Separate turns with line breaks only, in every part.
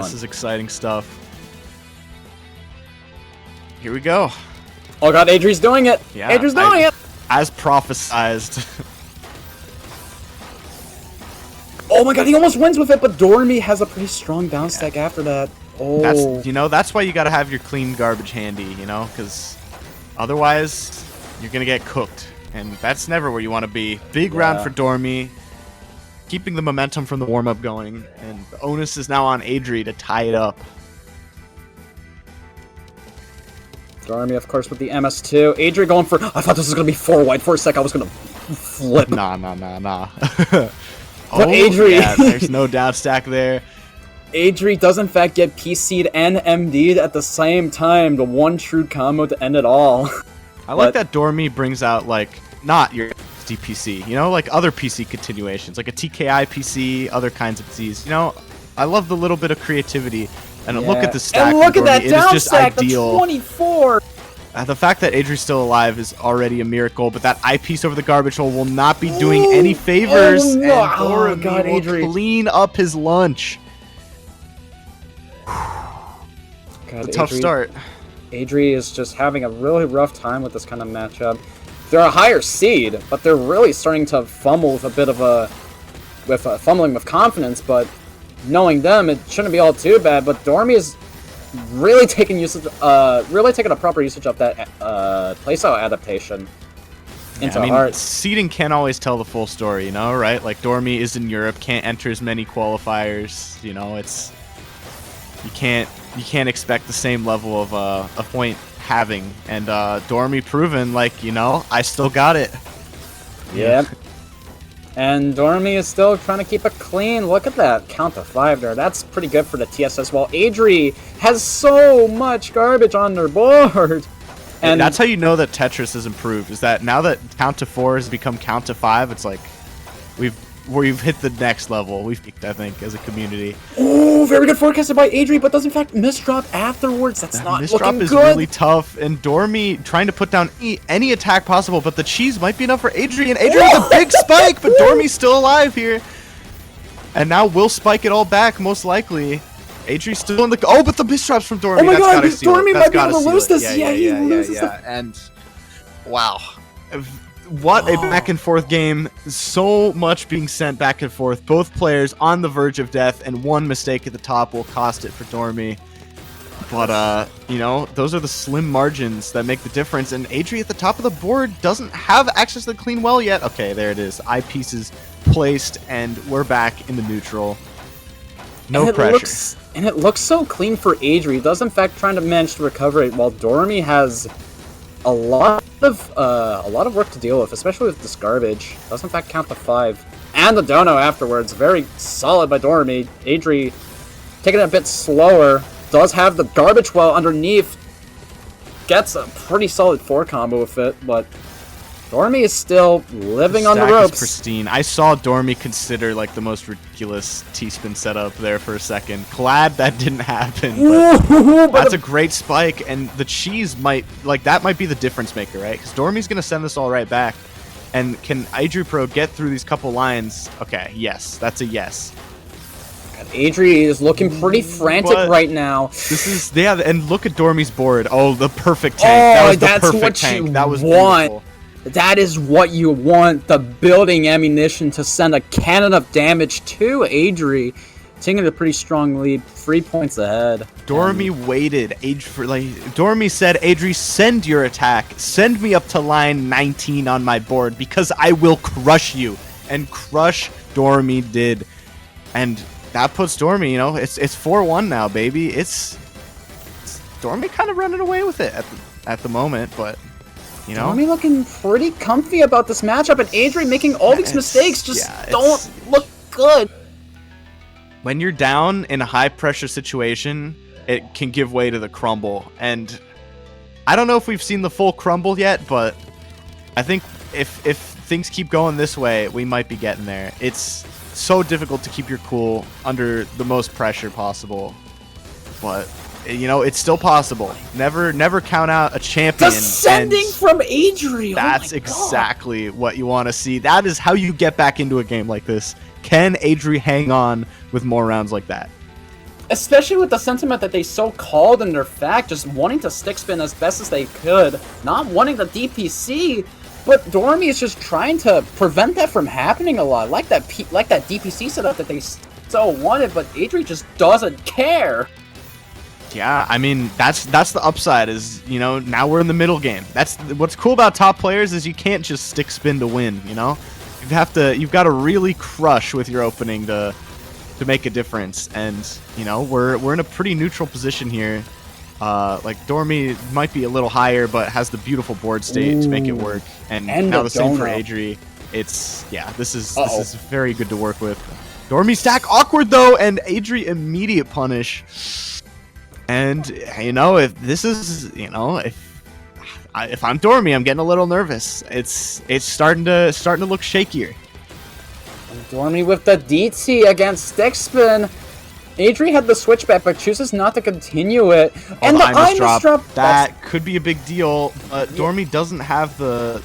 This is exciting stuff. Here we go.
Oh god, Adri's doing it!
Yeah,
Adri's doing it!
As prophesized.
Oh my god, he almost wins with it, but DOREMY has a pretty strong down stack after that. Oh.
That's why you gotta have your clean garbage handy, you know, because otherwise you're gonna get cooked. And that's never where you want to be. Big round for DOREMY. Keeping the momentum from the warm-up going, and the onus is now on Adri to tie it up.
DOREMY, of course, with the MS2. Adri going for... I thought this was going to be 4 white. For a sec, I was going to flip.
Nah.
But
Oh,
Adri...
yeah, there's no down stack there.
Adri does, in fact, get PC'd and MD'd at the same time. The one true combo to end it all.
I like that DOREMY brings out, like, not your PC, you know, like other PC continuations, like a TKI PC, other kinds of PCs. You know, I love the little bit of creativity. And look at the stack.
And look at that down stack,
the
24!
The fact that Adri's still alive is already a miracle, but that eyepiece over the garbage hole will not be doing any favors.
Oh, no.
And DOREMY will clean up his lunch.
God,
a tough start.
Adri is just having a really rough time with this kind of matchup. They're a higher seed, but they're really starting to fumble with a bit of a... fumbling with confidence, but knowing them, it shouldn't be all too bad. But DOREMY is really taking usage, really taking a proper usage of that playstyle adaptation into heart.
Seeding can't always tell the full story, you know, right? Like DOREMY is in Europe, can't enter as many qualifiers. You know, it's you can't expect the same level of a point having, and DOREMY proven, like, you know, I still got it.
Yep. And DOREMY is still trying to keep it clean. Look at that count to 5 there. That's pretty good for the TSS. While Adri has so much garbage on their board. And
that's how you know that Tetris has improved. Is that now that count to 4 has become count to 5, it's like we've hit the next level. We've peaked, I think, as a community.
Oh, very good forecasted by Adri, but does in fact misdrop afterwards. That's not looking good.
Misdrop is really tough, and DOREMY trying to put down any attack possible, but the cheese might be enough for Adri, and Adri with a big spike, but DOREMY's still alive here. And now will spike it all back, most likely. Adri's still in the... Oh, but the misdrops from DOREMY.
Oh my god,
DOREMY
might be able to lose this.
Yeah,
he loses
yeah. And, wow. What a back and forth game. So much being sent back and forth. Both players on the verge of death, and one mistake at the top will cost it for DOREMY. But, you know, those are the slim margins that make the difference. And Adri at the top of the board doesn't have access to the clean well yet. Okay, there it is. Eyepieces placed, and we're back in the neutral. No pressure.
And it looks so clean for Adri. He does, in fact, trying to manage to recover it, while DOREMY has a lot of work to deal with, especially with this garbage. Does in fact count to 5. And the dono afterwards. Very solid by DOREMY. Adri taking it a bit slower. Does have the garbage well underneath. Gets a pretty solid 4 combo with it, but DOREMY is still living on the ropes.
Is pristine. I saw DOREMY consider like the most ridiculous T-spin setup there for a second. Glad that didn't happen. But that's a great spike, and the cheese might be the difference maker, right? Because DOREMY's gonna send this all right back. And can ADRIPRO get through these couple lines? Okay, yes, that's a yes.
God, Adri is looking pretty frantic right now.
This is and look at DOREMY's board. Oh, the perfect tank. That was the perfect tank. That was beautiful.
That is what you want, the building ammunition to send a cannon of damage to Adri. Taking a pretty strong lead, 3 points ahead.
DOREMY waited. DOREMY said, Adri, send your attack. Send me up to line 19 on my board, because I will crush you. And crush DOREMY did. And that puts DOREMY, you know, it's 4-1 now, baby. It's DOREMY kind of running away with it at the moment, but... You know?
DOREMY looking pretty comfy about this matchup, and Adri making all these mistakes don't look good.
When you're down in a high-pressure situation, it can give way to the crumble. And I don't know if we've seen the full crumble yet, but I think if things keep going this way, we might be getting there. It's so difficult to keep your cool under the most pressure possible. But... you know, it's still possible. Never count out a champion.
Descending from Adri.
That's exactly what you want to see. That is how you get back into a game like this. Can Adri hang on with more rounds like that?
Especially with the sentiment that they so called in their fact, just wanting to stick spin as best as they could, not wanting the DPC, but DOREMY is just trying to prevent that from happening a lot. Like that DPC setup that they so wanted, but Adri just doesn't care.
Yeah, I mean, that's the upside is, you know, now we're in the middle game. That's what's cool about top players is you can't just stick spin to win, you know? You've got to really crush with your opening to make a difference, and you know we're in a pretty neutral position here. Like DOREMY might be a little higher, but has the beautiful board state to make it work. And now the same for Adri. It's this is very good to work with. DOREMY stack awkward though, and Adri immediate punish. And you know if this is if I'm DOREMY, I'm getting a little nervous. It's starting to look shakier.
DOREMY with the DT against stick spin. Adri had the switchback, but chooses not to continue it. And the eye misdrop.
That could be a big deal, but DOREMY doesn't have the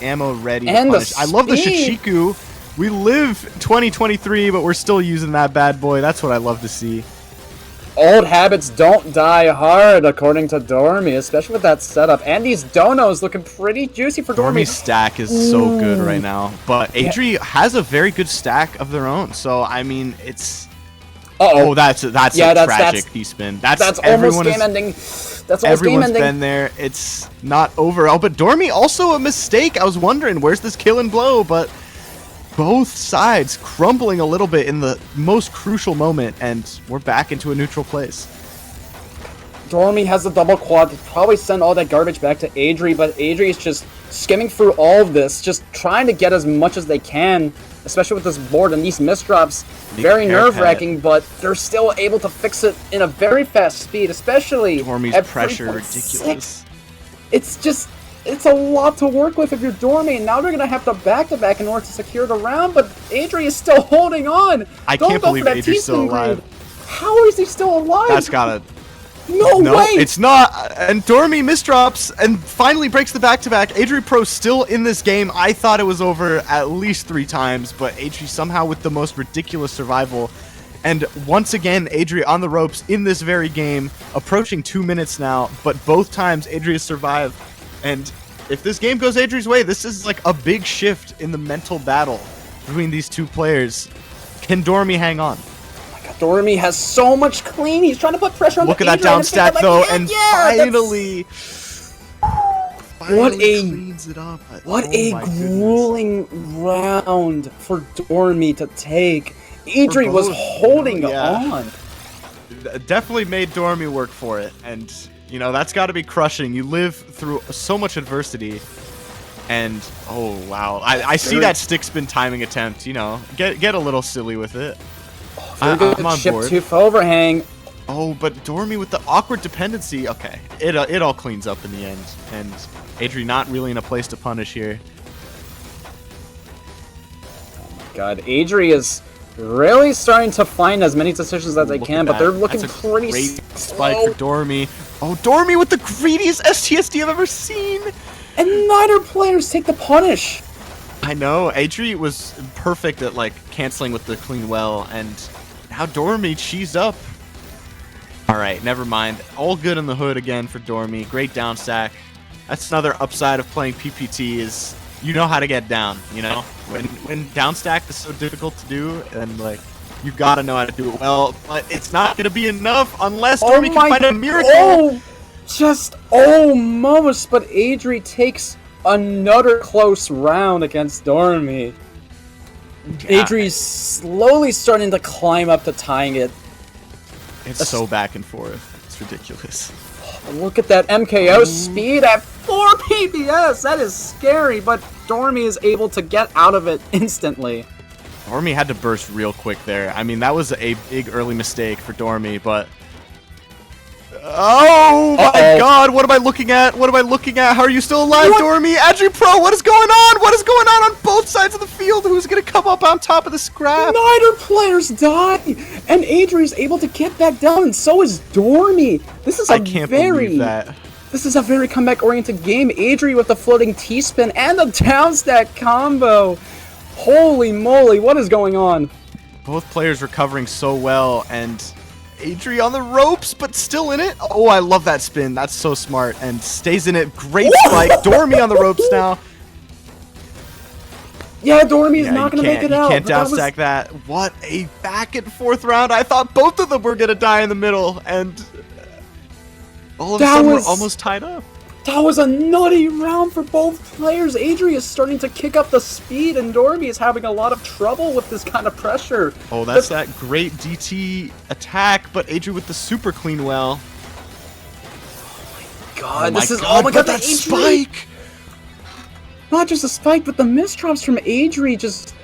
ammo ready to punish. I love the Shichiku. We live 2023, but we're still using that bad boy. That's what I love to see.
Old habits don't die hard, according to DOREMY, especially with that setup. And these donos looking pretty juicy for DOREMY.
DOREMY's stack is so good right now, but Adri has a very good stack of their own. So I mean, it's that's a tragic D-spin. That's
almost game ending. That's almost
everyone's
game ending.
Been there. It's not over. Oh, but DOREMY also a mistake. I was wondering where's this kill and blow, but both sides crumbling a little bit in the most crucial moment, and we're back into a neutral place.
DOREMY has the double quad to probably send all that garbage back to Adri, but Adri is just skimming through all of this, just trying to get as much as they can, especially with this board and these misdrops. Very nerve-wracking, but they're still able to fix it in a very fast speed, especially
DOREMY's pressure, ridiculous.
It's a lot to work with if you're DOREMY, and now they're going to have to back-to-back in order to secure the round, but Adri is still holding on.
I can't believe Adri's still alive.
How is he still alive?
That's gotta...
No way!
It's not! And DOREMY misdrops and finally breaks the back-to-back. ADRIPRO still in this game. I thought it was over at least 3 times, but Adri somehow with the most ridiculous survival. And once again, Adri on the ropes in this very game, approaching 2 minutes now, but both times Adri has survived. And if this game goes Adri's way, this is like a big shift in the mental battle between these two players. Can DOREMY hang on?
Oh my god, DOREMY has so much clean. He's trying to put pressure on
Look at that down stack though, and finally cleans it up.
What a grueling round for DOREMY to take. Adri was holding on.
Definitely made DOREMY work for it, and you know, that's got to be crushing. You live through so much adversity, and oh wow, I see that stick spin timing attempt. You know, get a little silly with it.
I'm on
board.
Tooth overhang.
Oh, but DOREMY with the awkward dependency. Okay, it all cleans up in the end, and Adri not really in a place to punish here.
Oh my god, Adri is really starting to find as many decisions as they can, but they're looking pretty
great spike for DOREMY. Oh, DOREMY with the greediest STSD I've ever seen!
And neither players take the punish!
I know, Adri was perfect at like canceling with the clean well, and now DOREMY cheesed up. Alright, never mind. All good in the hood again for DOREMY. Great down stack. That's another upside of playing PPT is you know how to get down, you know? When down stack is so difficult to do, and like you gotta know how to do it well, but it's not gonna be enough unless DOREMY can find a miracle.
Oh, just almost, but Adri takes another close round against DOREMY. Yeah. Adri's slowly starting to climb up to tying it.
It's so back and forth. It's ridiculous.
Look at that MKO speed at 4 PPS. That is scary, but DOREMY is able to get out of it instantly.
DOREMY had to burst real quick there. I mean, that was a big early mistake for DOREMY, but... Oh my god, what am I looking at? What am I looking at? How are you still alive, DOREMY? ADRIPRO, what is going on? What is going on both sides of the field? Who's going to come up on top of the scrap?
Neither players die, and Adri is able to get back down, and so is DOREMY. This is
I can't believe that.
This is a very comeback-oriented game. Adri with the floating T-spin and the down stack combo. Holy moly, what is going on?
Both players recovering so well, and Adri on the ropes, but still in it. Oh, I love that spin. That's so smart. And stays in it. Great spike. DOREMY on the ropes now.
Yeah, DOREMY is not going to make it out.
You can't down stack that. What a back and forth round. I thought both of them were going to die in the middle. And all of a sudden, we're almost tied up.
That was a nutty round for both players. Adri is starting to kick up the speed, and DOREMY is having a lot of trouble with this kind of pressure.
Oh, that's that great DT attack, but Adri with the super clean well.
God, oh my god,
that spike!
Not just a spike, but the misdrops from Adri just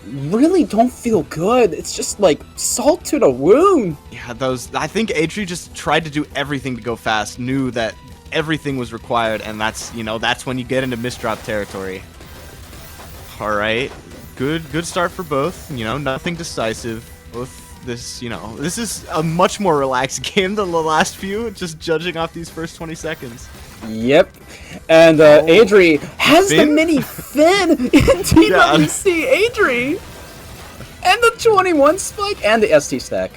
really don't feel good. It's just like salt to the wound.
Yeah, I think Adri just tried to do everything to go fast, knew that everything was required, and that's when you get into misdrop territory. All right, good start for both. Nothing decisive. This is a much more relaxed game than the last few, just judging off these first 20 seconds.
Yep. And Adri has the mini fin in TeamTSD. Adri! And the 21 spike and the ST stack.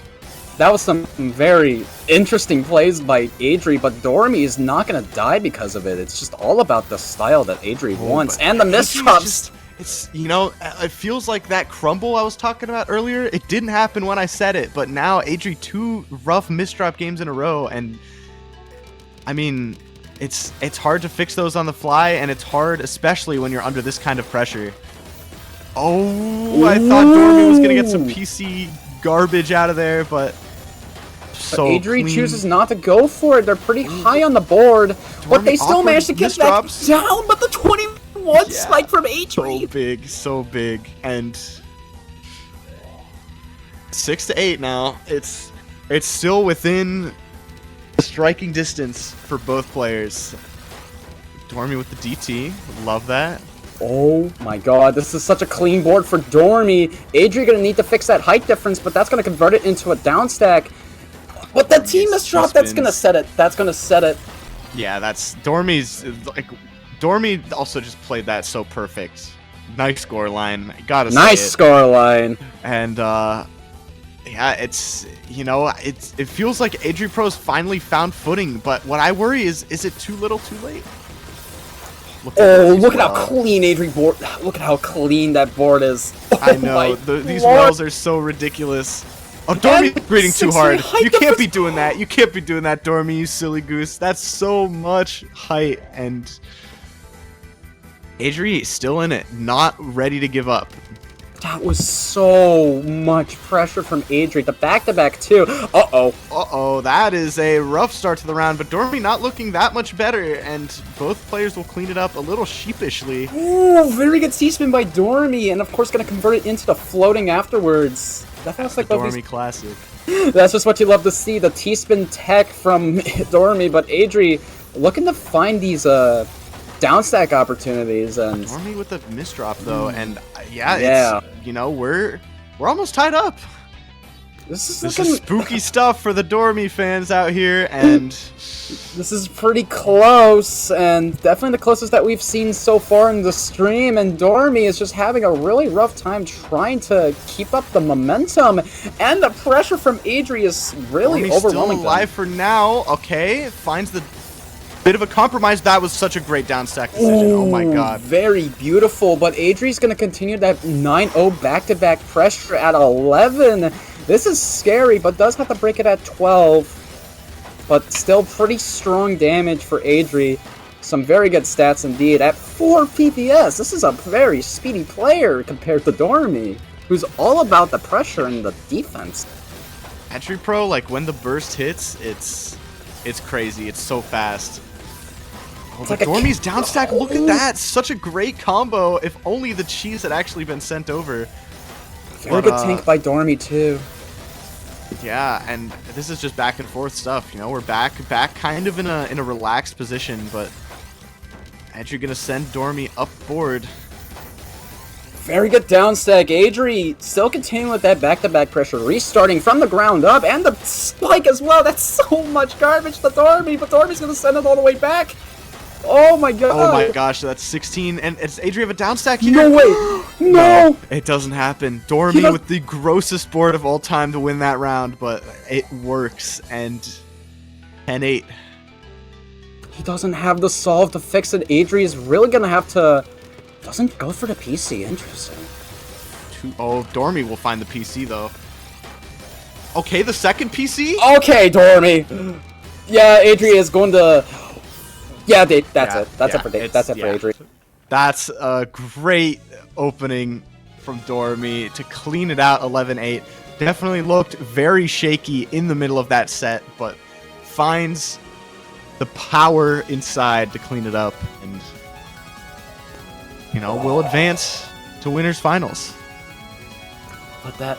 That was some very interesting plays by Adri, but DOREMY is not going to die because of it. It's just all about the style that Adri wants, and the misdrops.
It feels like that crumble I was talking about earlier. It didn't happen when I said it, but now Adri 2 rough misdrop games in a row, and I mean, it's hard to fix those on the fly, and it's hard especially when you're under this kind of pressure. Oh, I thought DOREMY was going to get some PC garbage out of there, but
Adri chooses not to go for it. They're pretty high on the board, but they still managed to get that down, but the 21 spike from Adri.
So big, and 6-8 now. It's still within striking distance for both players. DOREMY with the DT, love that.
Oh my god, this is such a clean board for DOREMY. Adri gonna need to fix that height difference, but that's gonna convert it into a down stack. But the team is dropped, that's gonna set it.
Yeah, that's DOREMY's like DOREMY also just played that so perfect. Nice score line. Gotta say it.
Nice score line.
And yeah, it feels like ADRIPRO's finally found footing, but what I worry is it too little too late?
Look at how clean Adri board. Look at how clean that board is.
I know these wells are so ridiculous. Oh, DOREMY breathing too hard. You can't be doing that. You can't be doing that, DOREMY, you silly goose. That's so much height, and Adri still in it, not ready to give up.
That was so much pressure from Adri. The back-to-back, too. Uh-oh,
that is a rough start to the round, but DOREMY not looking that much better, and both players will clean it up a little sheepishly.
Ooh, very good C-spin by DOREMY, and of course going to convert it into the floating afterwards. That feels like
DOREMY classic.
That's just what you love to see, the T-spin tech from DOREMY, but Adri looking to find these downstack opportunities, and
DOREMY with a misdrop though, and it's, we're almost tied up. This is spooky stuff for the DOREMY fans out here, and
this is pretty close, and definitely the closest that we've seen so far in the stream, and DOREMY is just having a really rough time trying to keep up the momentum, and the pressure from Adri is really
DOREMY's
overwhelming.
Still alive for now. Okay, finds the bit of a compromise. That was such a great downstack decision. Oh my god.
Very beautiful, but Adri's going to continue that 9-0 back-to-back pressure at 11. This is scary, but does have to break it at 12. But still pretty strong damage for Adri. Some very good stats indeed. At 4 PPS, this is a very speedy player compared to DOREMY, who's all about the pressure and the defense.
ADRIPRO, like when the burst hits, it's crazy. It's so fast. Oh, but DOREMY's downstack, look at that! Such a great combo, if only the cheese had actually been sent over.
Very good tank by DOREMY too.
Yeah, and this is just back and forth stuff, we're back kind of in a relaxed position, but Adri gonna send DOREMY up board.
Very good downstack. Adri still continuing with that back-to-back pressure, restarting from the ground up, and the spike as well. That's so much garbage to DOREMY, but DOREMY's gonna send it all the way back. Oh my god!
Oh my gosh, that's 16, and it's Adri have a down stack here.
No way! No!
It doesn't happen. DOREMY with the grossest board of all time to win that round, but it works, and 10-8.
He doesn't have the solve to fix it. Adri is really gonna have to... Doesn't go for the PC. Interesting.
Oh, DOREMY will find the PC, though. Okay, the second PC?
Okay, DOREMY. Yeah, Adri is going to... Yeah, that's it. That's it for Adri.
That's a great opening from DOREMY to clean it out 11-8. Definitely looked very shaky in the middle of that set, but finds the power inside to clean it up, and will advance to winners finals.
But that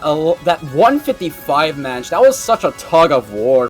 155 match, that was such a tug of war.